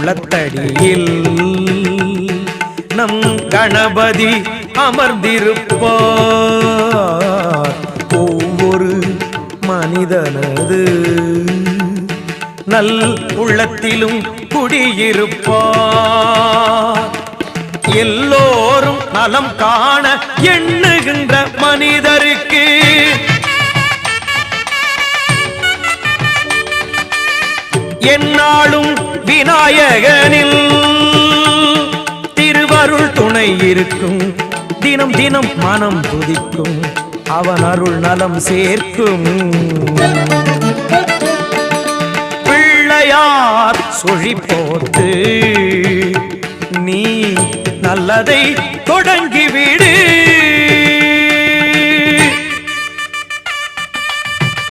உள்ளத்தடியில் நம் கணபதி அமர்ந்திருப்பார். ஒவ்வொரு மனிதனது நல் உள்ளத்திலும் குடியிருப்பார். எல்லோரும் நலம் காண எண்ணுகின்ற மனிதருக்கு எந்நாளும் விநாயகனில் திருவருள் துணை இருக்கும். தினம் தினம் மனம் துதிக்கும், அவன் அருள் நலம் சேர்க்கும். பிள்ளையார் சுழி போட்டு நீ நல்லதை தொடங்கிவிடு.